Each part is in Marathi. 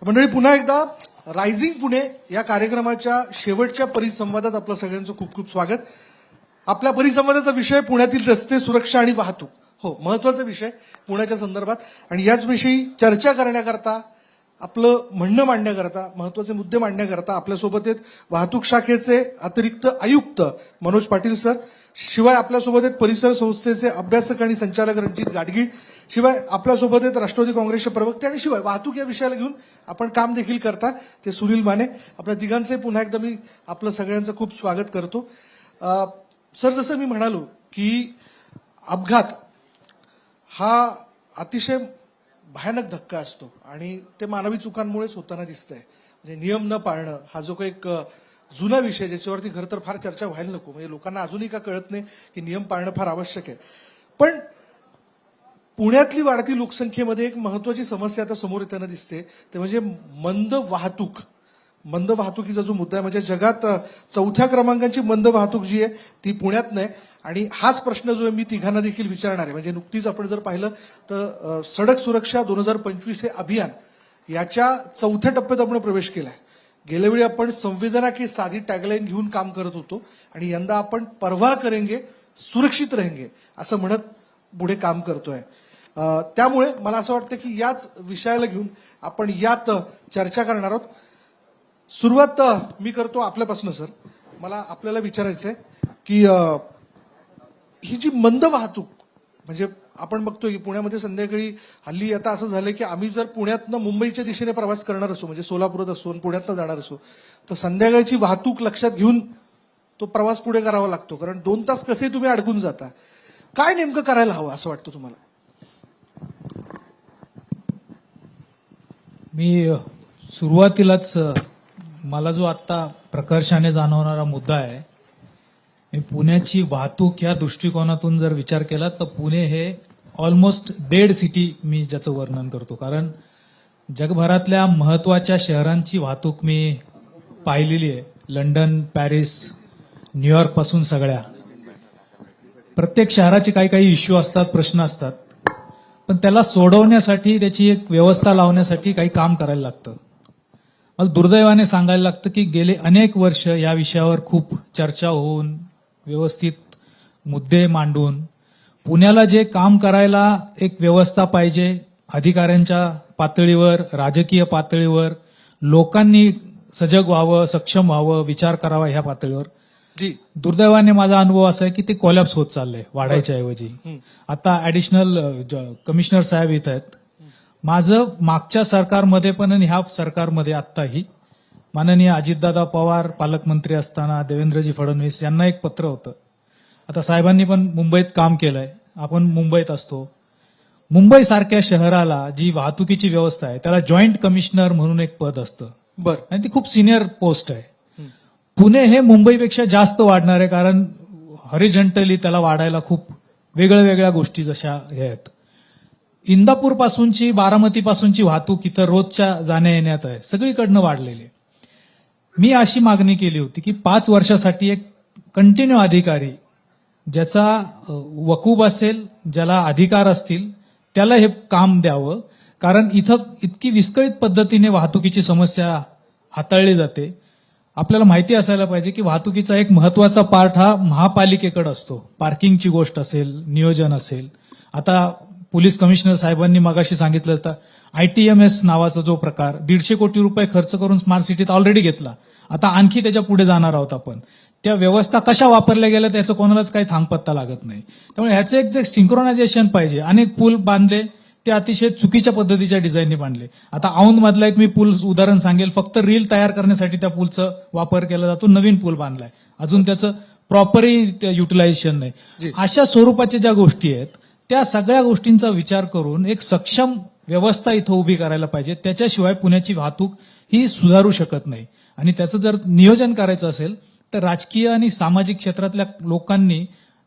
मंडळी, पुन्हा एकदा रायझिंग पुणे या कार्यक्रमाच्या शेवटच्या परिसंवादात आपलं सगळ्यांचं खूप खूप स्वागत. आपल्या परिसंवादाचा विषय पुण्यातील रस्ते सुरक्षा आणि वाहतूक. हो, महत्वाचा विषय पुण्याच्या संदर्भात. आणि याचविषयी चर्चा करण्याकरता, आपलं म्हणणं मांडण्याकरता, महत्वाचे मुद्दे मांडण्याकरता आपल्यासोबत आहेत वाहतूक शाखेचे अतिरिक्त आयुक्त मनोज पाटील सर. शिवाय आपल्यासोबत आहेत परिसर संस्थेचे अभ्यासक आणि संचालक रणजित गाडगीळ. शिवाय आपल्यासोबत आहेत राष्ट्रवादी काँग्रेसचे प्रवक्ते आणि शिवाय वाहतूक या विषयाला घेऊन आपण काम देखील करता ते सुनील माने. आपल्या तिघांचे पुन्हा एकदा मी आपलं सगळ्यांचं खूप स्वागत करतो. सर, जसं मी म्हणालो की अपघात हा अतिशय भयानक धक्का असतो आणि ते मानवी चुकांमुळेच होताना दिसतंय. म्हणजे नियम न पाळणं हा जो काही एक जुना विषय ज्याच्यावरती खरं तर फार चर्चा व्हायला नको, म्हणजे लोकांना अजूनही का कळत नाही की नियम पाळणं फार आवश्यक आहे. पण पुण्यातली वाढती लोकसंख्येमध्ये एक महत्वाची समस्या आता समोर येताना दिसते, ते म्हणजे मंद वाहतूक. मंद वाहतुकीचा जो मुद्दा आहे, म्हणजे जगात 4थ्या क्रमांकाची मंद वाहतूक जी आहे ती पुण्यात नाही. आणि हाच प्रश्न जो आहे मी तिघांना देखील विचारणार आहे. म्हणजे नुकतीच आपण जर पाहिलं तर सडक सुरक्षा 2025 हे अभियान याच्या 4थ्या टप्प्यात आपण प्रवेश केलाय. गेल्या वेळी आपण संवेदना की साधी टॅगलाईन घेऊन काम करत होतो आणि यंदा आपण परवा करेंगे सुरक्षित रहेंगे असं म्हणत पुढे काम करतोय. त्यामुळे मला असं वाटतं की याच विषयाला घेऊन आपण यात चर्चा करणार आहोत. सुरुवात मी करतो आपल्यापासून. सर, मला आपल्याला विचारायचं आहे की ही जी मंद वाहतूक, म्हणजे आपण बघतोय की पुण्यामध्ये संध्याकाळी हल्ली आता असं झालंय की आम्ही जर पुण्यातनं मुंबईच्या दिशेने प्रवास करणार असो, म्हणजे सोलापुरात असो पुण्यातनं जाणार असो, तर संध्याकाळची वाहतूक लक्षात घेऊन तो प्रवास पुढे करावा लागतो. कारण 2 तास कसे तुम्ही अडकून जाता. काय नेमकं करायला हवं असं वाटतं तुम्हाला? मी सुरुवातीलाच मला जो आता प्रकर्षाने जाणवणारा मुद्दा आहे, मी पुण्याची वाहतूक या दृष्टिकोनातून जर विचार केला तर पुणे हे ऑलमोस्ट डेड सिटी मी ज्याचं वर्णन करतो. कारण जगभरातल्या महत्वाच्या शहरांची वाहतूक मी पाहिलेली आहे. लंडन, पॅरिस, न्यूयॉर्क पासून सगळ्या. प्रत्येक शहराचे काही काही इश्यू असतात, प्रश्न असतात, पण त्याला सोडवण्यासाठी, त्याची एक व्यवस्था लावण्यासाठी काही काम करायला लागतं. मला दुर्दैवाने सांगायला लागतं की गेले अनेक वर्ष या विषयावर खूप चर्चा होऊन, व्यवस्थित मुद्दे मांडून, पुण्याला जे काम करायला एक व्यवस्था पाहिजे, अधिकाऱ्यांच्या पातळीवर, राजकीय पातळीवर, लोकांनी सजग व्हावं, सक्षम व्हावं, विचार करावा ह्या पातळीवर, दुर्दैवाने माझा अनुभव असा आहे की ते कोलॅप्स होत चाललंय वाढायच्या ऐवजी. आता ऍडिशनल कमिशनर साहेब इथं आहेत. माझं मागच्या सरकारमध्ये पण आणि ह्या सरकारमध्ये आत्ताही माननीय अजितदादा पवार पालकमंत्री असताना देवेंद्रजी फडणवीस यांना एक पत्र होतं. आता साहेबांनी पण मुंबईत काम केलंय, आपण मुंबईत असतो. मुंबई सारख्या शहराला जी वाहतुकीची व्यवस्था आहे त्याला जॉईंट कमिशनर म्हणून एक पद असतं. बरं. आणि ती खूप सिनियर पोस्ट आहे. पुणे हे मुंबईपेक्षा जास्त वाढणार आहे, कारण हॉरिझॉन्टली त्याला वाढायला खूप वेगळ्या गोष्टी जशा हे आहेत. इंदापूर पासूनची, बारामती पासूनची वाहतूक इथं रोजच्या जाण्या येण्यात आहे, सगळीकडनं वाढलेली. मी अशी मागणी केली होती की 5 वर्षासाठी एक कंटिन्यू अधिकारी ज्याचा वकूब असेल, ज्याला अधिकार असतील, त्याला हे काम द्यावं. कारण इथं इतकी विस्कळीत पद्धतीने वाहतुकीची समस्या हाताळली जाते. आपल्याला माहिती असायला पाहिजे की वाहतुकीचा एक महत्वाचा पार्ट हा महापालिकेकडे असतो. पार्किंगची गोष्ट असेल, नियोजन असेल. आता पोलीस कमिशनर साहेबांनी मगाशी सांगितलं होतं ITMS नावाचा जो प्रकार 150 कोटी रुपये खर्च करून स्मार्ट सिटीत ऑलरेडी घेतला. आता आणखी त्याच्या पुढे जाणार आहोत आपण. त्या व्यवस्था कशा वापरल्या गेल्या त्याचं कोणालाच काही थांगपत्ता लागत नाही. त्यामुळे ह्याचं एक जे सिंक्रोनायझेशन पाहिजे. अनेक पूल बांधले ते अतिशय चुकीच्या पद्धतीच्या डिझाईनने बांधले. आता औंध मधला एक मी पूल उदाहरण सांगेल. फक्त रील तयार करण्यासाठी त्या पूलचा वापर केला जातो. नवीन पूल बांधलाय, अजून त्याचं प्रॉपरही युटिलायझेशन नाही. अशा स्वरूपाच्या ज्या गोष्टी आहेत त्या सगळ्या गोष्टींचा विचार करून एक सक्षम व्यवस्था इथं उभी करायला पाहिजे. त्याच्याशिवाय पुण्याची वाहतूक ही सुधारू शकत नाही. आणि त्याचं जर नियोजन करायचं असेल तर राजकीय आणि सामाजिक क्षेत्रातल्या लोकांनी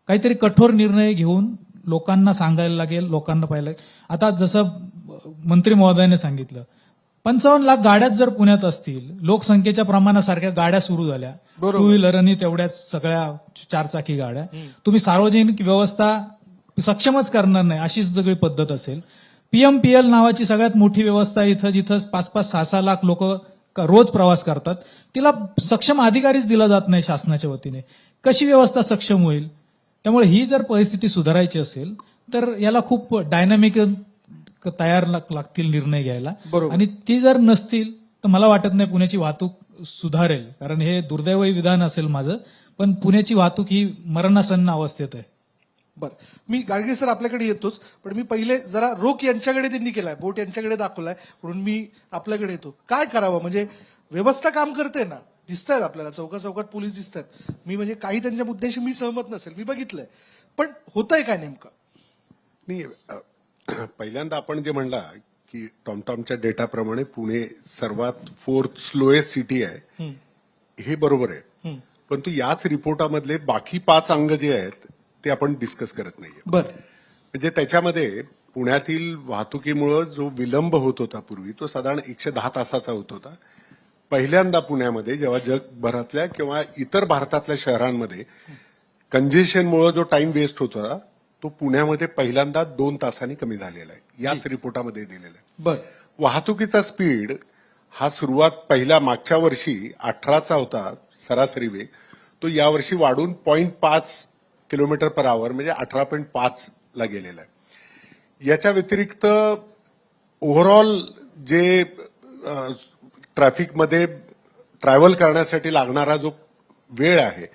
काहीतरी कठोर निर्णय घेऊन लोकांना सांगायला लागेल, लोकांना पाहायला लागेल. आता जसं मंत्री महोदयाने सांगितलं 55 लाख गाड्याच जर पुण्यात असतील, लोकसंख्येच्या प्रमाणासारख्या गाड्या सुरू झाल्या, 2 व्हीलर आणि तेवढ्याच सगळ्या 4चाकी गाड्या, तुम्ही सार्वजनिक व्यवस्था सक्षमच करणार नाही अशी सगळी पद्धत असेल PMPL नावाची सगळ्यात मोठी व्यवस्था इथं जिथं 5-5, 6-6 लाख लोक रोज प्रवास करतात, तिला सक्षम अधिकारीच दिला जात नाही शासनाच्या वतीने. कशी व्यवस्था सक्षम होईल? त्यामुळे ही जर परिस्थिती सुधारायची असेल तर याला खूप डायनामिक तयार लागतील निर्णय घ्यायला. बरोबर. आणि ती जर नसतील तर मला वाटत नाही पुण्याची वाहतूक सुधारेल. कारण हे दुर्दैवी विधान असेल माझं, पण पुण्याची वाहतूक ही मरणासन्न अवस्थेत आहे. बरं, मी गाडगे सर आपल्याकडे येतोच, पण मी पहिले जरा रोख यांच्याकडे त्यांनी केलाय, बोट यांच्याकडे दाखवलाय, म्हणून मी आपल्याकडे येतो. काय करावं म्हणजे व्यवस्था काम करते ना, दिसतायत आपल्याला चौकात पोलीस दिसतात. मी म्हणजे काही त्यांच्या मुद्द्याशी मी सहमत नसेल, मी बघितलंय, पण होतंय काय नेमकं? नाही, पहिल्यांदा आपण जे म्हणला की टॉमटॉमच्या डेटाप्रमाणे पुणे सर्वात 4th स्लोएस्ट सिटी आहे, हे बरोबर आहे. परंतु याच रिपोर्टामधले बाकी 5 अंग जे आहेत ते आपण डिस्कस करत नाहीये. बरं, म्हणजे त्याच्यामध्ये पुण्यातील वाहतुकीमुळे जो विलंब होत होता पूर्वी, तो साधारण 110 तासाचा होत होता. पहिल्यांदा पुण्यामध्ये जेव्हा जगभरातल्या किंवा इतर भारतातल्या शहरांमध्ये कंजेशनमुळे जो टाइम वेस्ट होत होता, तो पुण्यामध्ये पहिल्यांदा 2 तासांनी कमी झालेला आहे. याच रिपोर्टामध्ये दिलेला आहे. बरं, वाहतुकीचा स्पीड हा सुरुवात मागच्या वर्षी 18चा होता सरासरी वेग, तो यावर्षी वाढून 0.5 किलोमीटर पर आवर म्हणजे 18.5 ला गेलेला आहे. याच्या व्यतिरिक्त ओव्हरऑल जे ट्रॅफिकमध्ये ट्रॅव्हल करण्यासाठी लागणारा जो वेळ आहे,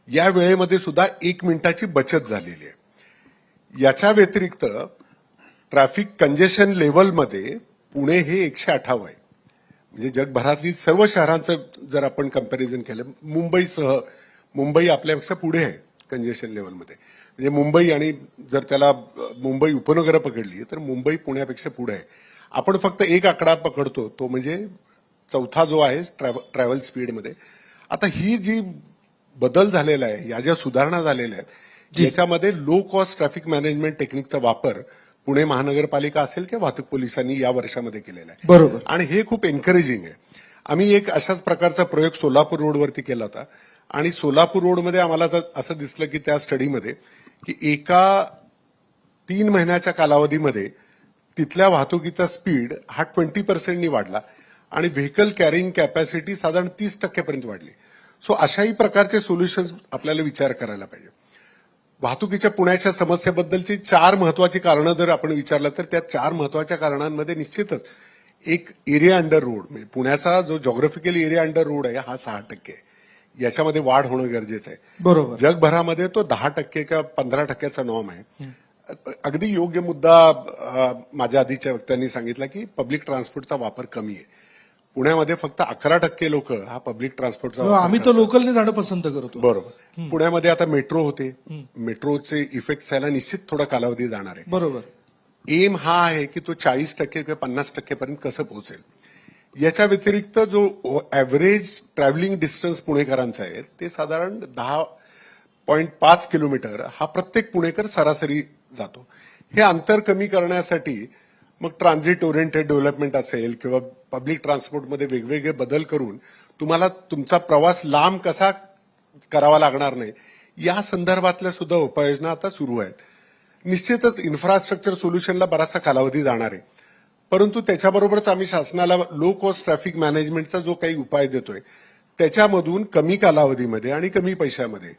या वेळेमध्ये सुद्धा 1 मिनिटाची बचत झालेली आहे. याच्या व्यतिरिक्त ट्रॅफिक कंजेशन लेवलमध्ये पुणे हे 108 आहे. म्हणजे जगभरातली सर्व शहरांचं जर आपण कंपॅरिझन केलं, मुंबई आपल्यापेक्षा पुढे आहे कंजेशन लेवलमध्ये. म्हणजे मुंबई, आणि जर त्याला मुंबई उपनगरं पकडली तर मुंबई पुण्यापेक्षा पुढे आहे. आपण फक्त एक आकडा पकडतो, तो म्हणजे 4था जो आहे ट्रॅव्हल स्पीडमध्ये. आता ही जी बदल झालेला आहे, या ज्या सुधारणा झालेल्या आहेत, याच्यामध्ये लो कॉस्ट ट्रॅफिक मॅनेजमेंट टेक्निकचा वापर पुणे महानगरपालिका असेल किंवा वाहतूक पोलिसांनी या वर्षामध्ये केलेला आहे. बरोबर. आणि हे खूप एनकरेजिंग आहे. आम्ही एक अशाच प्रकारचा प्रयोग सोलापूर रोडवरती केला होता, आणि सोलापूर रोडमध्ये आम्हाला असं दिसलं की त्या स्टडीमध्ये की एका 3 महिन्याच्या कालावधीमध्ये तिथल्या वाहतुकीचा स्पीड हा 20% वाढला आणि व्हेकल कॅरिंग कॅपॅसिटी साधारण 30% वाढली. सो अशाही प्रकारचे सोल्युशन्स आपल्याला विचार करायला पाहिजे. वाहतुकीच्या पुण्याच्या समस्येबद्दलची 4 महत्वाची कारणं जर आपण विचारलं तर त्या 4 महत्वाच्या कारणांमध्ये निश्चितच एक एरिया अंडर रोड, म्हणजे पुण्याचा जो जॉग्राफिकल एरिया अंडर रोड आहे हा 6% आहे. याच्यामध्ये वाढ होणं गरजेचं आहे. बरोबर. जगभरामध्ये तो 10% किंवा 15%चा नॉर्म आहे. अगदी योग्य मुद्दा माझ्या आधीच्या वक्त्यांनी सांगितला की पब्लिक ट्रान्सपोर्टचा वापर कमी आहे. पुण्यामध्ये फक्त 11% लोक हा पब्लिक ट्रान्सपोर्टचा वापर आम्ही तर लोकलने जाणं पसंत करतो. बरोबर. पुण्यामध्ये आता मेट्रो होते, मेट्रोचे इफेक्ट यायला निश्चित थोडा कालावधी जाणार आहे. बरोबर. एम हा आहे की तो 40% किंवा 50% पर्यंत कसं पोहोचेल. याच्या व्यतिरिक्त जो ऍव्हरेज ट्रॅव्हलिंग डिस्टन्स पुणेकरांचा आहे ते साधारण 10.5 किलोमीटर हा प्रत्येक पुणेकर सरासरी जातो. हे अंतर कमी करण्यासाठी मग ट्रान्झिट ओरिएंटेड डेव्हलपमेंट असेल किंवा पब्लिक ट्रान्सपोर्टमध्ये वेगवेगळे बदल करून तुम्हाला तुमचा प्रवास लांब कसा करावा लागणार नाही, या संदर्भातल्या सुद्धा उपाययोजना आता सुरू आहेत. निश्चितच इन्फ्रास्ट्रक्चर सोल्युशनला बराचसा कालावधी जाणार आहे, परंतु त्याच्याबरोबरच आम्ही शासनाला लो कॉस्ट ट्रॅफिक मॅनेजमेंटचा जो काही उपाय देतोय त्याच्यामधून कमी कालावधीमध्ये आणि कमी पैशामध्ये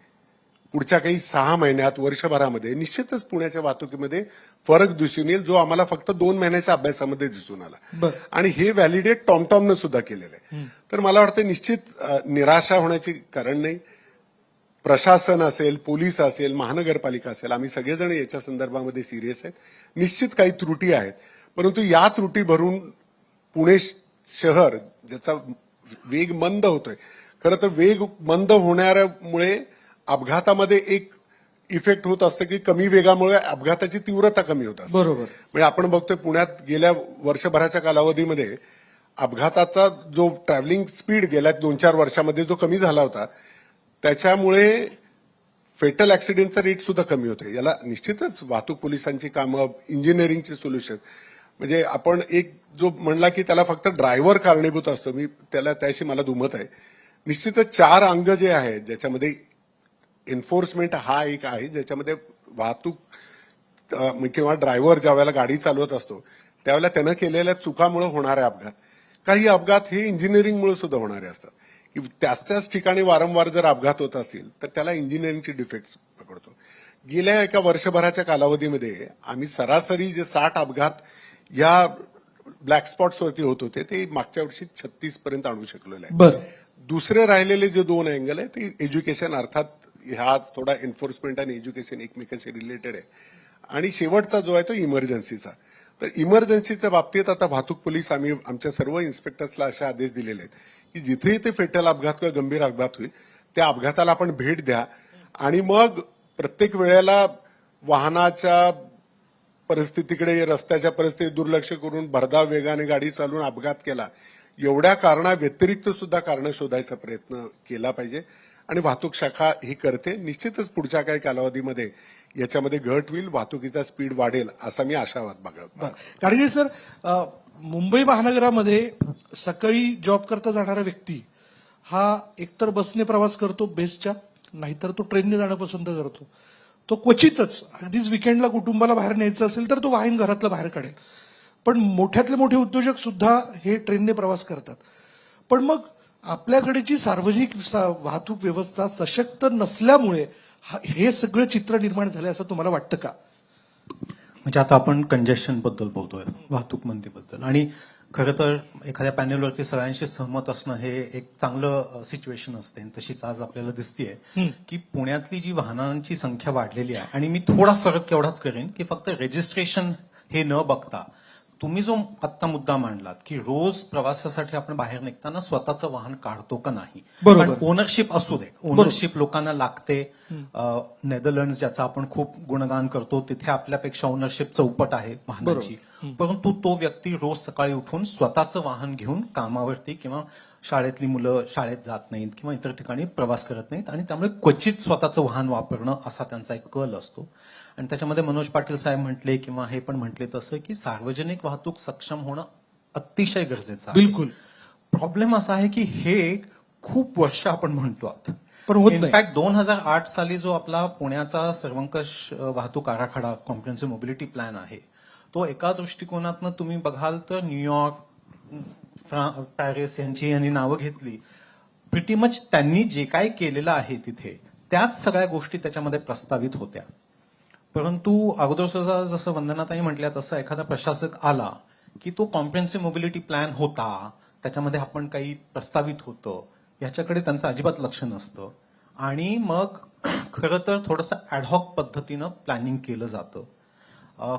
पुढच्या काही 6 महिन्यात, वर्षभरामध्ये निश्चितच पुण्याच्या वाहतुकीमध्ये फरक दिसून येईल, जो आम्हाला फक्त 2 महिन्याच्या अभ्यासामध्ये दिसून आला. आणि हे व्हॅलिडेट टॉमटॉमनं सुद्धा केलेलं आहे. तर मला वाटतं निश्चित निराशा होण्याची कारण नाही. प्रशासन असेल, पोलीस असेल, महानगरपालिका असेल, आम्ही सगळेजण याच्या संदर्भामध्ये सिरियस आहेत. निश्चित काही त्रुटी आहेत, परंतु या त्रुटी भरून पुणे शहर ज्याचा वेग मंद होतोय, खरं तर वेग मंद होण्यामुळे अपघातामध्ये एक इफेक्ट होत असतं की कमी वेगामुळे अपघाताची तीव्रता कमी होत असते. बरोबर. म्हणजे आपण बघतोय पुण्यात गेल्या वर्षभराच्या कालावधीमध्ये अपघाताचा जो ट्रॅव्हलिंग स्पीड गेल्या 2-4 वर्षामध्ये जो कमी झाला होता, त्याच्यामुळे फेटल ऍक्सिडेंटचा रेट सुद्धा कमी होतोय. याला निश्चितच वाहतूक पोलिसांची कामं, इंजिनिअरिंगचे सोल्युशन, म्हणजे आपण एक जो म्हणला की त्याला फक्त ड्रायव्हर कारणीभूत असतो, मी त्याशी मला दुमत आहे. निश्चितच 4 अंग जे आहेत ज्याच्यामध्ये एन्फोर्समेंट हा एक आहे, ज्याच्यामध्ये वाहतूक किंवा ड्रायव्हर ज्या वेळेला गाडी चालवत असतो त्यावेळेला त्यानं केलेल्या चुकामुळे होणारे अपघात, काही अपघात हे इंजिनिअरिंगमुळे सुद्धा होणारे असतात की त्याच ठिकाणी वारंवार जर अपघात होत असतील तर त्याला इंजिनिअरिंगची डिफेक्ट पकडतो. गेल्या एका वर्षभराच्या कालावधीमध्ये आम्ही सरासरी जे 60 अपघात या ब्लॅक स्पॉट्सवरती होत होते ते मागच्या वर्षी 36 पर्यंत आणू शकलेले आहे. बरं. दुसरे राहिलेले जे 2 अँगल आहे ते एज्युकेशन, अर्थात हा थोडा एन्फोर्समेंट आणि एज्युकेशन एकमेकांशी रिलेटेड आहे. आणि शेवटचा जो आहे तो इमर्जन्सीचा. तर इमर्जन्सीच्या बाबतीत आता वाहतूक पोलीस आम्ही आमच्या सर्व इन्स्पेक्टर्सला असे आदेश दिलेले आहेत की जिथेही ते फेटल अपघात किंवा गंभीर अपघात होईल त्या अपघाताला आपण भेट द्या आणि मग प्रत्येक वेळेला वाहनाच्या परिस्थितीकडे, रस्त्याच्या परिस्थितीत दुर्लक्ष करून भरधाव वेगाने गाडी चालवून अपघात केला, एवढ्या कारणा व्यतिरिक्त सुद्धा कारण शोधायचा प्रयत्न केला पाहिजे आणि वाहतूक शाखा ही करते. निश्चितच पुढच्या काही कालावधीमध्ये याच्यामध्ये घट होईल, वाहतुकीचा स्पीड वाढेल असा मी आशावाद बघतो. गाडगीळ सर, मुंबई महानगरामध्ये सकाळी जॉब करता जाणारा व्यक्ती हा एकतर बसने प्रवास करतो बेस्टच्या, नाहीतर तो ट्रेनने जाणं पसंत करतो. तो क्वचितच अगदीच विकेंडला कुटुंबाला बाहेर न्यायचं असेल तर तो वाहन घरातलं बाहेर काढेल. पण मोठ्यातले मोठे उद्योजक सुद्धा हे ट्रेनने प्रवास करतात. पण मग आपल्याकडेची सार्वजनिक वाहतूक व्यवस्था सशक्त नसल्यामुळे हे सगळं चित्र निर्माण झालंय असं तुम्हाला वाटतं का? म्हणजे आता आपण कंजेशन बद्दल बोलतोय, वाहतूक मंदीबद्दल, आणि खरं तर एखाद्या पॅनेलवरती सगळ्यांशी सहमत असणं हे एक चांगलं सिच्युएशन असते. आणि तशीच आज आपल्याला दिसतीये की पुण्यातली जी वाहनांची संख्या वाढलेली आहे, आणि मी थोडा फरक एवढाच करेन की फक्त रजिस्ट्रेशन हे न बघता तुम्ही जो आत्ता मुद्दा मांडलात की रोज प्रवासासाठी आपण बाहेर निघताना स्वतःचं वाहन काढतो का नाही, बरोबर. पण ओनरशिप असू दे, ओनरशिप लोकांना लागते. नेदरलँड ज्याचा आपण खूप गुणगान करतो तिथे आपल्यापेक्षा ओनरशिप चौपट आहे वाहनाची, परंतु तो व्यक्ती रोज सकाळी उठून स्वतःचं वाहन घेऊन कामावरती किंवा शाळेतली मुलं शाळेत जात नाहीत किंवा इतर ठिकाणी प्रवास करत नाहीत आणि त्यामुळे क्वचित स्वतःचं वाहन वापरणं असा त्यांचा एक कल असतो. आणि त्याच्यामध्ये मनोज पाटील साहेब म्हटले किंवा हे पण म्हटले तसं की सार्वजनिक वाहतूक सक्षम होणं अतिशय गरजेचं आहे. बिलकुल. प्रॉब्लेम असा आहे की हे खूप वर्ष आपण म्हणतो आहोत, पण होत नाही. इनफॅक्ट 2008 साली जो आपला पुण्याचा सर्वंकष वाहतूक आराखडा कॉम्प्रिहेन्सिव्ह मोबिलिटी प्लॅन आहे, तो एका दृष्टिकोनातनं तुम्ही बघाल तर न्यूयॉर्क, पॅरिस यांनी नावं घेतली, प्रिटी मच त्यांनी जे काय केलेलं आहे तिथे त्याच सगळ्या गोष्टी त्याच्यामध्ये प्रस्तावित होत्या. परंतु अगोदर सुद्धा जसं वंदनाताई म्हटल्या तसं एखादा प्रशासक आला की तो कॉम्प्रिहेन्सिव्ह मोबिलिटी प्लॅन होता, त्याच्यामध्ये आपण काही प्रस्तावित होतं, याच्याकडे त्यांचं अजिबात लक्ष नसतं आणि मग खरं तर थोडंसं ॲडहॉक पद्धतीनं प्लॅनिंग केलं जातं.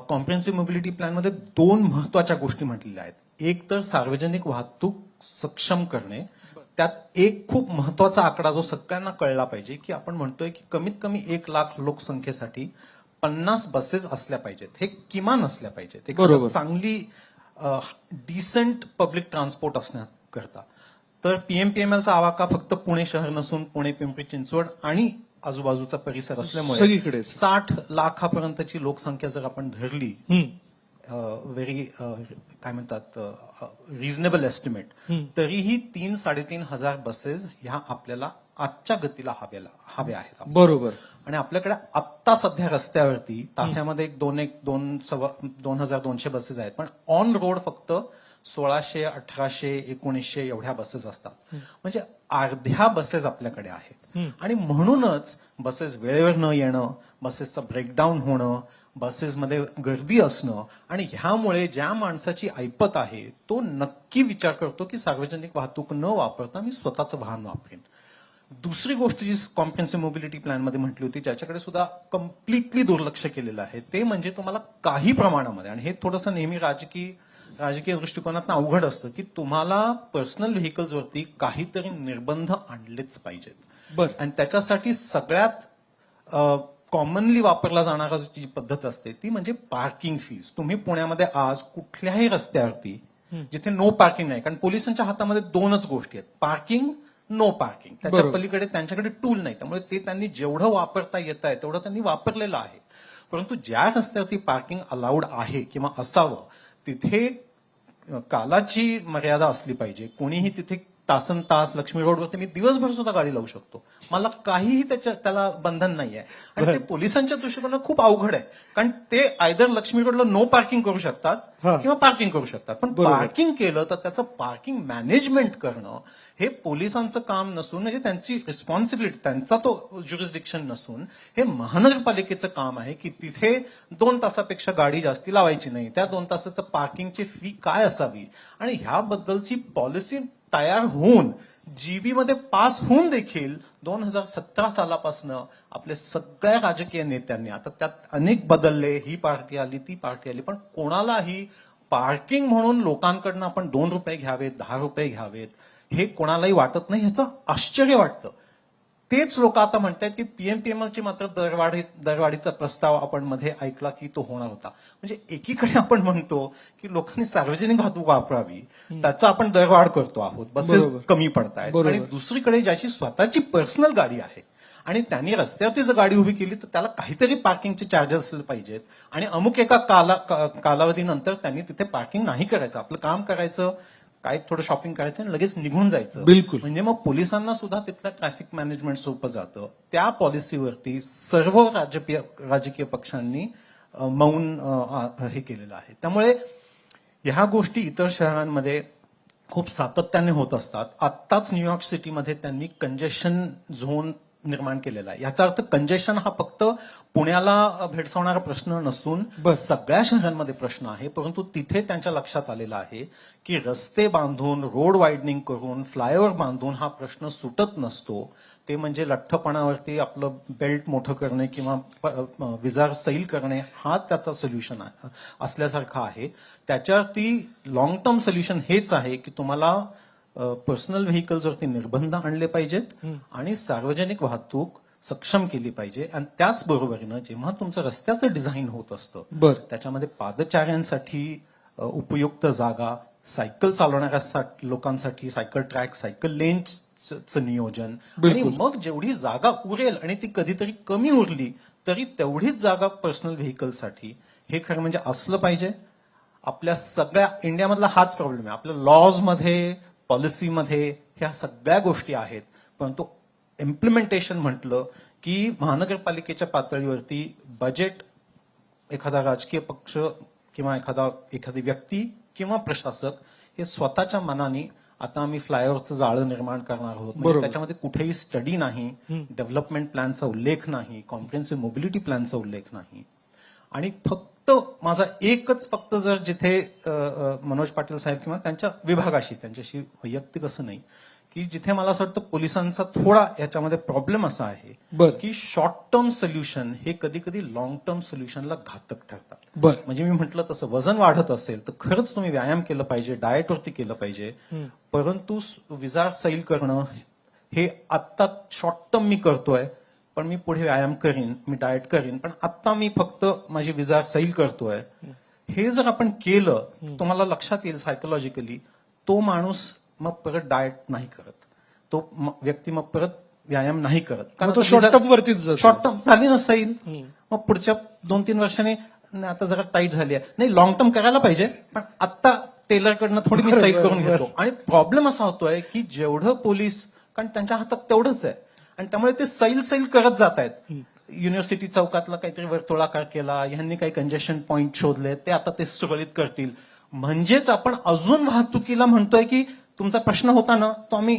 कॉम्प्रिहेन्सिव्ह मोबिलिटी प्लॅनमध्ये 2 महत्वाच्या गोष्टी म्हटलेल्या आहेत. एक तर सार्वजनिक वाहतूक सक्षम करणे, त्यात एक खूप महत्वाचा आकडा जो सगळ्यांना कळला पाहिजे की आपण म्हणतोय की कमीत कमी 1 लाख लोकसंख्येसाठी 50 बसेस असल्या पाहिजेत, हे किमान असल्या पाहिजेत. बरोबर. चांगली डिसेंट पब्लिक ट्रान्सपोर्ट असण्याकरता. तर पीएमपीएमएलचा आवाका फक्त पुणे शहर नसून पुणे, पिंपरी चिंचवड आणि आजूबाजूचा परिसर असल्यामुळे सगळीकडेच 60 लाखापर्यंतची लोकसंख्या जर आपण धरली, व्हेरी काय म्हणतात रिझनेबल एस्टिमेट, तरीही 3-3.5 हजार बसेस ह्या आपल्याला आजच्या गतीला हव्या आहेत. बरोबर. आणि आपल्याकडे आत्ता सध्या रस्त्यावरती ताफ्यामध्ये 2,200 बसेस आहेत, पण ऑन रोड फक्त 1600, 1800, 1900 एवढ्या बसेस असतात. म्हणजे अर्ध्या बसेस आपल्याकडे आहेत. आणि म्हणूनच बसेस वेळेवर न येणं, बसेसचं ब्रेकडाऊन होणं, बसेसमध्ये गर्दी असणं, आणि ह्यामुळे ज्या माणसाची ऐपत आहे तो नक्की विचार करतो की सार्वजनिक वाहतूक न वापरता मी स्वतःचं वाहन वापरेन. दुसरी गोष्ट जी कॉम्प्रिहेन्सिव्ह मोबिलिटी प्लॅनमध्ये म्हटली होती, ज्याच्याकडे सुद्धा कम्प्लिटली दुर्लक्ष केलेलं आहे, ते म्हणजे तुम्हाला काही प्रमाणामध्ये, आणि हे थोडंसं नेहमी राजकीय दृष्टिकोनातून अवघड असतं, की तुम्हाला पर्सनल व्हेकल्सवरती काहीतरी निर्बंध आणलेच पाहिजेत. बरं. आणि त्याच्यासाठी सगळ्यात कॉमनली वापरला जाणारा जी पद्धत असते ती म्हणजे पार्किंग फीज. तुम्ही पुण्यामध्ये आज कुठल्याही रस्त्यावरती जिथे नो पार्किंग नाही, कारण पोलिसांच्या हातामध्ये 2च गोष्टी आहेत, पार्किंग, नो पार्किंग. त्याच्या बरोबर. पलीकडे त्यांच्याकडे टूल नाही, त्यामुळे ते त्यांनी जेवढं वापरता येत आहे तेवढं त्यांनी वापरलेलं आहे. परंतु ज्या रस्त्यावरती पार्किंग अलाउड आहे किंवा असावं तिथे कालाची मर्यादा असली पाहिजे. कोणीही तिथे तासन तास लक्ष्मी रोडवरती मी दिवसभर सुद्धा गाडी लावू शकतो. मला काहीही त्याला बंधन नाहीये. आणि ते पोलिसांच्या दृष्टिकोनात खूप अवघड आहे, कारण ते आयदर लक्ष्मी रोडला नो पार्किंग करू शकतात हा. किंवा पार्किंग करू शकतात. पण बरोबर. पार्किंग केलं तर त्याचं पार्किंग मॅनेजमेंट करणं हे पोलिसांचं काम नसून, म्हणजे त्यांची रिस्पॉन्सिबिलिटी, त्यांचा तो ज्युरिस्डिक्शन नसून, हे महानगरपालिकेचं काम आहे की तिथे 2 तासापेक्षा गाडी जास्ती लावायची नाही, त्या 2 तासाचं पार्किंगची फी काय असावी, आणि ह्याबद्दलची पॉलिसी तयार होऊन जीबी मध्ये पास होऊन देखील 2017 सालापासून आपल्या सगळ्या राजकीय नेत्यांनी, आता त्यात अनेक बदलले, ही पार्टी आली ती पार्टी आली, पण कोणालाही पार्किंग म्हणून लोकांकडनं आपण 2 रुपये घ्यावेत, 10 रुपये घ्यावेत, हे कोणालाही वाटत नाही. ह्याचं आश्चर्य वाटतं. तेच लोक आता म्हणतात की पीएमपीएमएलची मात्र दरवाढीचा प्रस्ताव आपण मध्ये ऐकला की तो होणार होता. म्हणजे एकीकडे आपण म्हणतो की लोकांनी सार्वजनिक वाहतूक वापरावी, त्याचा आपण दरवाढ करतो आहोत, बसेस बरोबर. कमी पडतायत, बरोबर. आणि दुसरीकडे ज्याची स्वतःची पर्सनल गाडी आहे आणि त्यांनी रस्त्यावरती जर गाडी उभी केली तर त्याला काहीतरी पार्किंगचे चार्जेस असले पाहिजेत, आणि अमुक एका कालावधीनंतर त्यांनी तिथे पार्किंग नाही करायचं, आपलं काम करायचं, काय थोडं शॉपिंग करायचं आणि लगेच निघून जायचं. बिलकुल. म्हणजे मग पोलिसांना सुद्धा तिथलं ट्रॅफिक मॅनेजमेंट सोपं जातं. त्या पॉलिसीवरती सर्व राजकीय पक्षांनी मौन हे केलेलं आहे. त्यामुळे ह्या गोष्टी इतर शहरांमध्ये खूप सातत्याने होत असतात. आत्ताच न्यूयॉर्क सिटीमध्ये त्यांनी कंजेशन झोन निर्माण केलेला आहे. याचा अर्थ कंजेशन हा फक्त पुण्याला भेडसावणारा प्रश्न नसून बस. सगळ्या शहरांमध्ये प्रश्न आहे. परंतु तिथे त्यांच्या लक्षात आलेलं आहे की रस्ते बांधून, रोड वाईडनिंग करून, फ्लायओव्हर बांधून हा प्रश्न सुटत नसतो. ते म्हणजे लठ्ठपणावरती आपलं बेल्ट मोठं करणे किंवा विजार सैल करणे हा त्याचा सोल्युशन असल्यासारखा आहे. त्याच्यावरती लॉंग टर्म सोल्युशन हेच आहे की तुम्हाला पर्सनल व्हेकल्सवरती निर्बंध आणले पाहिजेत आणि सार्वजनिक वाहतूक सक्षम केली पाहिजे. आणि त्याचबरोबरीनं जेव्हा तुमचं रस्त्याचं डिझाईन होत असतं बर. त्याच्यामध्ये पादचाऱ्यांसाठी उपयुक्त जागा, सायकल चालवणाऱ्या लोकांसाठी सायकल ट्रॅक, सायकल लेन्सचं नियोजन, आणि बिलकुल. मग जेवढी जागा उरेल, आणि ती कधीतरी कमी उरली तरी तेवढीच जागा पर्सनल व्हेकलसाठी, हे खरं म्हणजे असलं पाहिजे. आपल्या सगळ्या इंडियामधला हाच प्रॉब्लेम आहे. आपल्या लॉजमध्ये, पॉलिसीमध्ये ह्या सगळ्या गोष्टी आहेत, परंतु इम्प्लिमेंटेशन म्हटलं की महानगरपालिकेच्या पातळीवरती बजेट एखादा राजकीय पक्ष किंवा एखादी व्यक्ती किंवा प्रशासक हे स्वतःच्या मनाने, आता आम्ही फ्लायओव्हरचं जाळं निर्माण करणार आहोत, म्हणजे बरोबर. त्याच्यामध्ये कुठेही स्टडी नाही, डेव्हलपमेंट प्लॅनचा उल्लेख नाही, कॉम्प्रिहेन्सिव्ह मोबिलिटी प्लॅनचा उल्लेख नाही, आणि फक्त माझा एकच फक्त जर जिथे मनोज पाटील साहेब किंवा त्यांच्या विभागाशी, त्यांच्याशी वैयक्तिक असं नाही, की जिथे मला असं वाटतं पोलिसांचा थोडा याच्यामध्ये प्रॉब्लेम असा आहे बर. की शॉर्ट टर्म सोल्युशन हे कधी कधी लॉंग टर्म सोल्युशनला घातक ठरतात. बर. म्हणजे मी म्हटलं तसं वजन वाढत असेल तर खरंच तुम्ही व्यायाम केलं पाहिजे, डाएटवरती केलं पाहिजे, परंतु विजार सैल करणं हे आत्ता शॉर्ट टर्म मी करतोय, पण मी पुढे व्यायाम करीन, मी डाएट करीन, पण आत्ता मी फक्त माझी विजार सैल करतोय, हे जर आपण केलं तुम्हाला लक्षात येईल सायकोलॉजिकली तो माणूस मग परत डाएट नाही करत, तो व्यक्ती मग परत व्यायाम नाही करत, मग तो शॉर्ट टर्म वरतीच जातो. शॉर्ट टर्म झाली नसेल, मग पुढच्या 2-3 वर्षांनी आता जरा टाईट झाली आहे, नाही लॉंग टर्म करायला पाहिजे, पण आता टेलरकडनं थोडी मी सैल करून घेतो. आणि प्रॉब्लेम असा होतोय की जेवढं पोलीस, कारण त्यांच्या हातात तेवढंच आहे, आणि त्यामुळे ते सैल करत जात आहेत. युनिव्हर्सिटी चौकातला काहीतरी वर्तुळाकार केला, ह्यांनी काही कंजेशन पॉईंट शोधले, ते आता ते सुरळीत करतील. म्हणजेच आपण अजून वाहतुकीला म्हणतोय की तुमचा प्रश्न होता ना तो आम्ही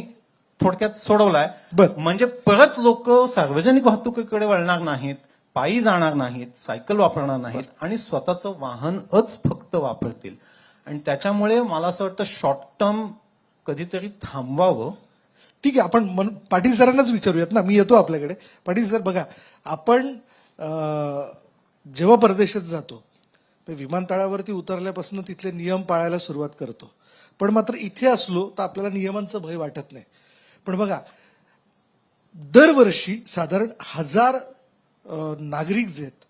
थोडक्यात सोडवलाय, बर. म्हणजे परत लोक सार्वजनिक वाहतुकीकडे वळणार नाहीत, पायी जाणार नाहीत, सायकल वापरणार नाहीत, आणि स्वतःचं वाहनच फक्त वापरतील. आणि त्याच्यामुळे मला असं वाटतं शॉर्ट टर्म कधीतरी थांबवावं. ठीक आहे, आपण पाटील सरांनाच विचारूयात ना, मी येतो आपल्याकडे. पाटील सर बघा, आपण जेव्हा परदेशात जातो विमानतळावरती उतरल्यापासून तिथले नियम पाळायला सुरुवात करतो, पण मात्र इथे असलो तर आपल्याला नियमांचं भय वाटत नाही. पण बघा, दरवर्षी साधारण 1000 नागरिक जे आहेत,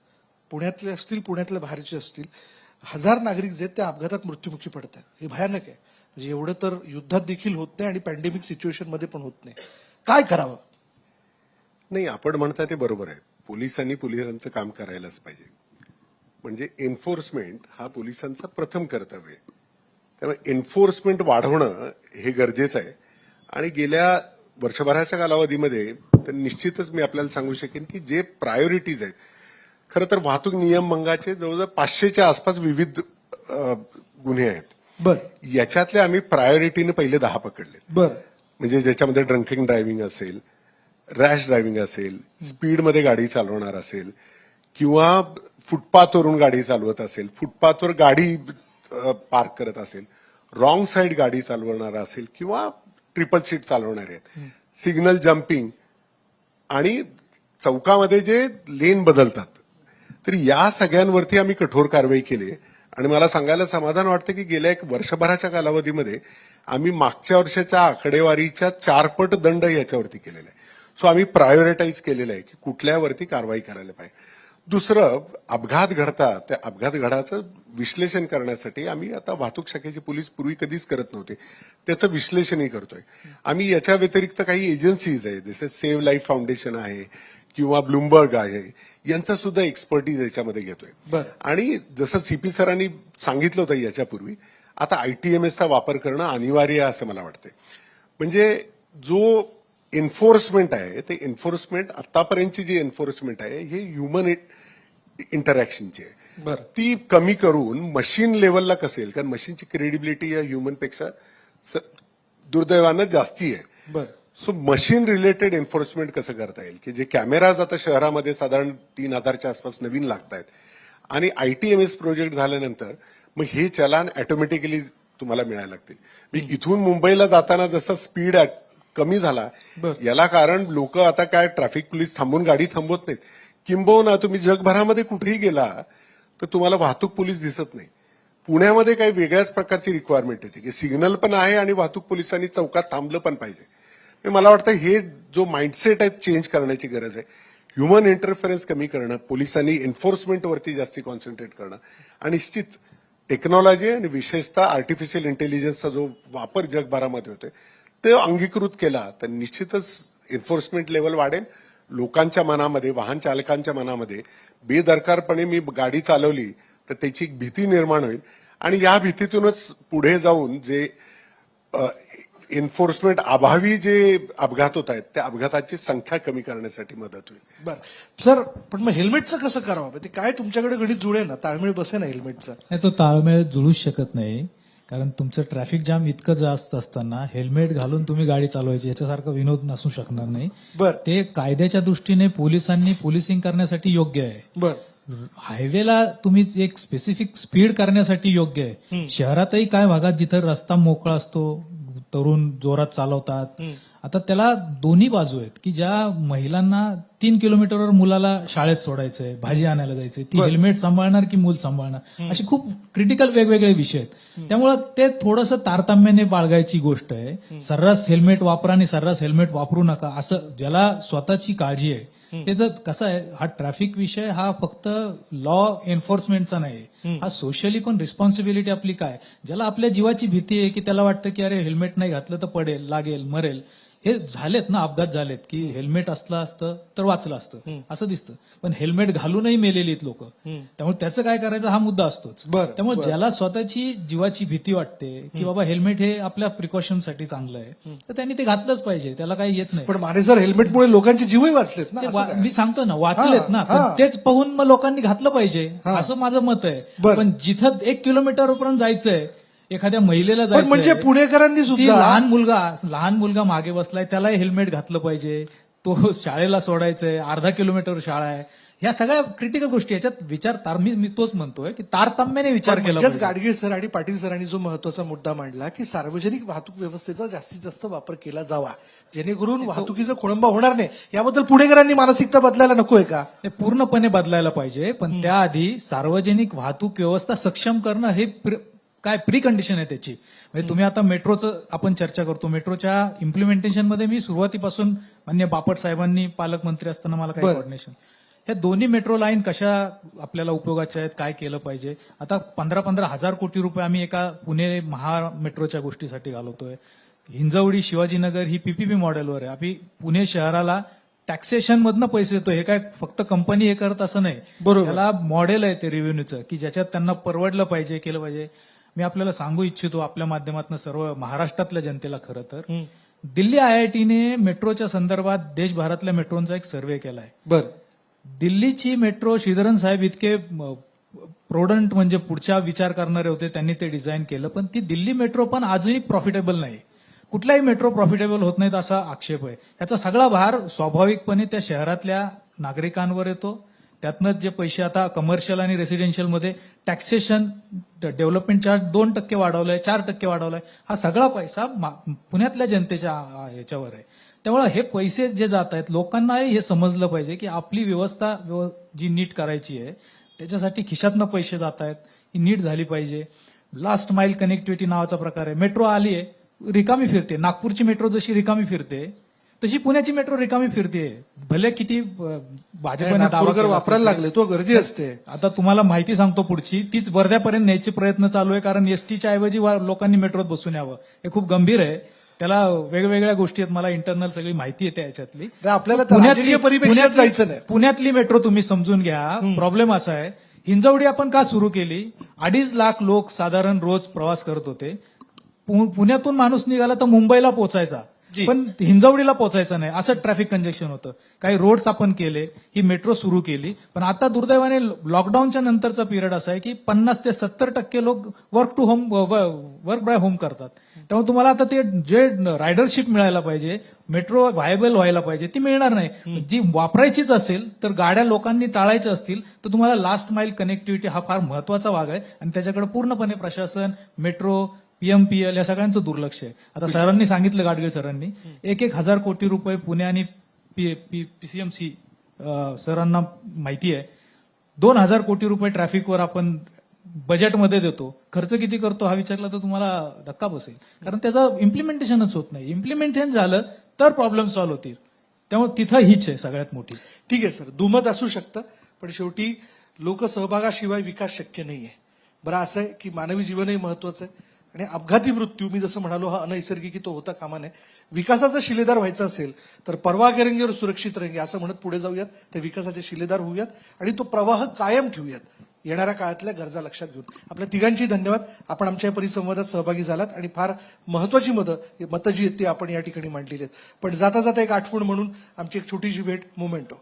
पुण्यातले असतील, पुण्यातल्या बाहेरचे असतील, 1000 नागरिक जे आहेत त्या अपघातात मृत्युमुखी पडतात. हे भयानक आहे. म्हणजे एवढं तर युद्धात देखील होत नाही आणि पॅन्डेमिक सिच्युएशन मध्ये पण होत नाही. काय करावं? नाही, आपण म्हणता ते बरोबर आहे. पोलिसांनी पोलिसांचं काम करायलाच पाहिजे. म्हणजे एन्फोर्समेंट हा पोलिसांचा प्रथम कर्तव्य आहे. त्यामुळे एन्फोर्समेंट वाढवणं हे गरजेचं आहे. आणि गेल्या वर्षभराच्या कालावधीमध्ये तर निश्चितच मी आपल्याला सांगू शकेन की जे प्रायोरिटीज आहेत, खरं तर वाहतूक नियमभंगाचे जवळजवळ 500च्या आसपास विविध गुन्हे आहेत. बर याच्यातले आम्ही प्रायोरिटीने पहिले 10 पकडले. बर म्हणजे ज्याच्यामध्ये ड्रंकिंग ड्रायव्हिंग असेल, रॅश ड्रायव्हिंग असेल, स्पीडमध्ये गाडी चालवणार असेल, किंवा फुटपाथवरून गाडी चालवत असेल, फुटपाथवर गाडी पार्क करत असेल, रॉंग साईड गाडी चालवणार असेल, किंवा ट्रिपल सीट चालवणारे आहेत, सिग्नल जम्पिंग आणि चौकामध्ये जे लेन बदलतात, तर या सगळ्यांवरती आम्ही कठोर कारवाई केली. आणि मला सांगायला समाधान वाटतं की गेल्या 1 वर्षभराच्या कालावधीमध्ये आम्ही मागच्या वर्षाच्या आकडेवारीच्या 4 पट दंड याच्यावरती केलेला आहे. सो आम्ही प्रायोरिटाईज केलेलं आहे की कुठल्यावरती कारवाई करायला पाहिजे. दुसरं, अपघात घडतात, त्या अपघात घडाचं विश्लेषण करण्यासाठी आम्ही आता वाहतूक शाखेचे पोलीस पूर्वी कधीच करत नव्हते, त्याचं विश्लेषणही करतोय. आम्ही याच्या व्यतिरिक्त काही एजन्सीज आहेत, जसे सेव्ह लाईफ फाउंडेशन आहे किंवा ब्लूमबर्ग आहे, यांचा सुद्धा एक्सपर्टीज याच्यामध्ये घेतोय. बरं. आणि जसं सीपी सरांनी सांगितलं होतं याच्यापूर्वी, आता आयटीएमएसचा वापर करणं अनिवार्य आहे असं मला वाटतंय. म्हणजे जो एन्फोर्समेंट आहे, ते एन्फोर्समेंट आतापर्यंतची जी एन्फोर्समेंट आहे हे ह्युमन इंटरॅक्शनची आहे, बरं. ती कमी करून मशीन लेवलला कसेल, कारण मशीनची क्रेडिबिलिटी या ह्युमनपेक्षा दुर्दैवानं जास्ती आहे. बर सो मशीन रिलेटेड एन्फोर्समेंट कसं करता येईल, की जे कॅमेराज आता शहरामध्ये साधारण 3,000च्या आसपास नवीन लागत आहेत, आणि आयटीएमएस प्रोजेक्ट झाल्यानंतर मग हे चलान ऑटोमॅटिकली तुम्हाला मिळायला लागतील. मी इथून मुंबईला जाताना जसा स्पीड कमी झाला, बरं. याला कारण लोक आता काय ट्रॅफिक पोलीस थांबून गाडी थांबवत नाहीत. किंबहुना तुम्ही जगभरामध्ये कुठेही गेला तर तुम्हाला वाहतूक पोलीस दिसत नाही. पुण्यामध्ये काही वेगळ्याच प्रकारची रिक्वायरमेंट येते की सिग्नल पण आहे आणि वाहतूक पोलिसांनी चौकात थांबलं पण पाहिजे. मला वाटतं हे जो माइंडसेट आहे चेंज करण्याची गरज आहे. ह्युमन इंटरफरन्स कमी करणं, पोलिसांनी एन्फोर्समेंटवरती जास्ती कॉन्सन्ट्रेट करणं, आणि निश्चित टेक्नॉलॉजी आणि विशेषतः आर्टिफिशियल इंटेलिजन्सचा जो वापर जगभरामध्ये होतोय ते अंगीकृत केला तर निश्चितच एन्फोर्समेंट लेवल वाढेल. लोकांच्या मनामध्ये, वाहन चालकांच्या मनामध्ये बेदरकारपणे मी गाडी चालवली तर त्याची एक भीती निर्माण होईल, आणि या भीतीतूनच पुढे जाऊन जे एन्फोर्समेंट अभावी जे अपघात होत आहेत त्या अपघाताची संख्या कमी करण्यासाठी मदत होईल. बर सर, पण मग हेल्मेटचं कसं करावं? ते काय तुमच्याकडे गणित जुळे ना, ताळमेळ बसे ना हेल्मेटचा? नाही, तो ताळमेळ जुळूच शकत नाही. कारण तुमचं ट्रॅफिक जाम इतकं जास्त असताना हेल्मेट घालून तुम्ही गाडी चालवायची याच्यासारखा विनोद नसू शकणार नाही. बर ते कायद्याच्या दृष्टीने पोलिसांनी पोलिसिंग करण्यासाठी योग्य आहे. बर हायवेला तुम्ही एक स्पेसिफिक स्पीड करण्यासाठी योग्य आहे. शहरातही काय भागात जिथं रस्ता मोकळा असतो, तरुण जोरात चालवतात. आता त्याला दोन्ही बाजू आहेत की ज्या महिलांना 3 किलोमीटरवर मुलाला शाळेत सोडायचंय, भाजी आणायला जायचंय, ती हेल्मेट सांभाळणार की मूल सांभाळणार, अशी खूप क्रिटिकल वेगवेगळे विषय आहेत. त्यामुळे ते थोडंसं तारतम्याने बाळगायची गोष्ट आहे. सर्रास हेल्मेट वापरा आणि सर्रास हेल्मेट वापरू नका, असं ज्याला स्वतःची काळजी आहे. ते जर कसं आहे, हा ट्रॅफिक विषय हा फक्त लॉ एन्फोर्समेंटचा नाही, हा सोशली पण रिस्पॉन्सिबिलिटी आपली काय. ज्याला आपल्या जीवाची भीती आहे की त्याला वाटतं की अरे हेल्मेट नाही घातलं तर पडेल, लागेल, मरेल, हे झालेत ना अपघात झालेत की हेल्मेट असलं असतं तर वाचलं असतं असं दिसतं, पण हेल्मेट घालूनही मेलेलीत लोक. त्यामुळे त्याचं काय करायचं हा मुद्दा असतोच. बरं, त्यामुळे बरं. ज्याला स्वतःची जीवाची भीती वाटते की बाबा हेल्मेट हे आपल्या प्रिकॉशनसाठी चांगलं आहे तर त्यांनी ते घातलंच पाहिजे, त्याला काही येच नाही. पण माने सर, हेल्मेटमुळे लोकांचे जीवही वाचलेत ना, ते असं काय? मी सांगतो ना, वाचलेत ना, हा. पण तेच पाहून मग लोकांनी घातलं पाहिजे असं माझं मत आहे. बरं. पण जिथं 1 किलोमीटरपर्यंत जायचंय, एखाद्या महिलेला पण जायचं म्हणजे पुणेकरांनी ती सुद्धा लहान मुलगा मागे बसलाय, त्यालाही हेल्मेट घातलं पाहिजे. तो शाळेला सोडायचंय, अर्धा किलोमीटर शाळा आहे. ह्या सगळ्या क्रिटिकल गोष्टी याच्यात विचार मी तोच म्हणतोय की तारतम्याने विचार केला म्हणजेच पाहिजे. गाडगीळ सर आणि पाटील सरांनी जो महत्वाचा मुद्दा मांडला की सार्वजनिक वाहतूक व्यवस्थेचा जास्तीत जास्त वापर केला जावा, जेणेकरून वाहतुकीचा खोळंबा होणार नाही. याबद्दल पुणेकरांनी मानसिकता बदलायला नकोय का? ते पूर्णपणे बदलायला पाहिजे, पण त्याआधी सार्वजनिक वाहतूक व्यवस्था सक्षम करणं हे काय प्री कंडिशन आहे त्याची. म्हणजे तुम्ही आता मेट्रोचं आपण चर्चा करतो, मेट्रोच्या इम्प्लिमेंटेशनमध्ये मी सुरुवातीपासून मान्य बापट साहेबांनी पालकमंत्री असताना मला काही बरं. कोऑर्डिनेशन, ह्या दोन्ही मेट्रो लाईन कशा आपल्याला उपयोगाच्या आहेत, काय केलं पाहिजे. आता 15-15 हजार कोटी रुपये आम्ही एका पुणे महा मेट्रोच्या गोष्टीसाठी घालवतोय. हिंजवडी शिवाजीनगर ही पीपीपी मॉडेलवर आहे. आम्ही पुणे शहराला टॅक्सेशन मधनं पैसे देतो. हे काय फक्त कंपनी हे करत असं नाही, बरोबर. त्याला मॉडेल आहे ते रेव्हेन्यूचं की ज्याच्यात त्यांना परवडलं पाहिजे, केलं पाहिजे. मी आपल्याला सांगू इच्छितो आपल्या माध्यमातून सर्व महाराष्ट्रातल्या जनतेला खरं तर दिल्ली IITने मेट्रोच्या संदर्भात देशभरातल्या मेट्रोंचा एक सर्व्हे केलाय. बर दिल्लीची मेट्रो श्रीधरन साहेब इतके प्रोडंट म्हणजे पुढचा विचार करणारे होते, त्यांनी ते डिझाईन केलं, पण ती दिल्ली मेट्रो पण आजही प्रॉफिटेबल नाही. कुठलाही मेट्रो प्रॉफिटेबल होत नाहीत असा आक्षेप आहे. याचा सगळा भार स्वाभाविकपणे त्या शहरातल्या नागरिकांवर येतो. त्यातनं जे पैसे आता कमर्शियल आणि रेसिडेन्शियलमध्ये टॅक्सेशन डेव्हलपमेंट चार्ज 2% वाढवलाय, 4% वाढवलाय. हा सगळा पैसा पुण्यातल्या जनतेच्या ह्याच्यावर आहे. त्यामुळे हे पैसे जे जात आहेत, लोकांनाही हे समजलं पाहिजे की आपली व्यवस्था जी नीट करायची आहे त्याच्यासाठी खिशातनं पैसे जात आहेत, ही नीट झाली पाहिजे. लास्ट माइल कनेक्टिव्हिटी नावाचा प्रकार आहे. मेट्रो आली आहे, रिकामी फिरते. नागपूरची मेट्रो जशी रिकामी फिरते तशी पुण्याची मेट्रो रिकामी फिरते. भले किती भाजपने दावा नागपूरकर केला वापरायला असेल. लागले, तो गर्दी असते. आता तुम्हाला माहिती सांगतो पुढची, तीच वर्ध्यापर्यंत न्यायचे प्रयत्न चालू आहे, कारण एसटीच्या ऐवजी लोकांनी मेट्रोत बसून यावं. हे खूप गंभीर आहे. त्याला वेगवेगळ्या गोष्टी आहेत, मला इंटरनल सगळी माहिती येते याच्यातली. तर आपल्याला तर राजकीय परिपेक्षात जायचं नाही. पुण्यातली मेट्रो तुम्ही समजून घ्या. प्रॉब्लेम असा आहे, हिंजवडी आपण का सुरू केली? 2.5 लाख लोक साधारण रोज प्रवास करत होते. पुण्यातून माणूस निघाला तर मुंबईला पोहोचायचा, जी. पण हिंजवडीला पोहोचायचं नाही. असं ट्रॅफिक कंजेक्शन होतं. काही रोड्स आपण केले, ही मेट्रो सुरू केली, पण आता दुर्दैवाने लॉकडाऊनच्या नंतरचा पिरियड असा आहे की 50 ते 70% लोक वर्क बाय होम करतात. त्यामुळे तुम्हाला आता ते जे रायडरशिप मिळायला पाहिजे, मेट्रो व्हायबल व्हायला पाहिजे, ती मिळणार नाही. जी वापरायचीच असेल तर गाड्या लोकांनी टाळायच्या असतील तर तुम्हाला लास्ट माइल कनेक्टिव्हिटी हा फार महत्वाचा भाग आहे आणि त्याच्याकडे पूर्णपणे प्रशासन, मेट्रो, PMPL या सगळ्यांचं दुर्लक्ष आहे. आता सरांनी सांगितलं, गाडगीळ सरांनी 1,000 कोटी रुपये पुणे आणि PCMC सरांना माहिती आहे. 2,000 कोटी रुपये ट्रॅफिकवर आपण बजेटमध्ये देतो. खर्च किती करतो हा विचारला तर तुम्हाला धक्का बसेल, कारण त्याचं इम्प्लिमेंटेशनच होत नाही. इम्प्लिमेंटेशन झालं तर प्रॉब्लेम सॉल्व्ह होतील. त्यामुळे तिथं हीच आहे सगळ्यात मोठी. ठीक आहे सर, दुमत असू शकतं, पण शेवटी लोकसहभागाशिवाय विकास शक्य नाहीये. बरं, असं आहे की मानवी जीवनही महत्वाचं आहे आणि अपघाती मृत्यू, मी जसं म्हणालो, हा अनैसर्गिक तो होता कामा नये. विकासाचा शिलेदार व्हायचा असेल तर परवा करेंगे और सुरक्षित रहेंगे असं म्हणत पुढे जाऊयात. त्या विकासाचे शिलेदार होऊयात आणि तो प्रवाह कायम ठेवूयात, येणाऱ्या काळातल्या गरजा लक्षात घेऊन. आपल्या तिघांची धन्यवाद. आपण आमच्या या परिसंवादात सहभागी झालात आणि फार महत्वाची मतं जी आहेत ती आपण या ठिकाणी मांडलेली आहेत. पण जाता जाता एक आठवण म्हणून आमची एक छोटीशी भेट, मोमेंटो.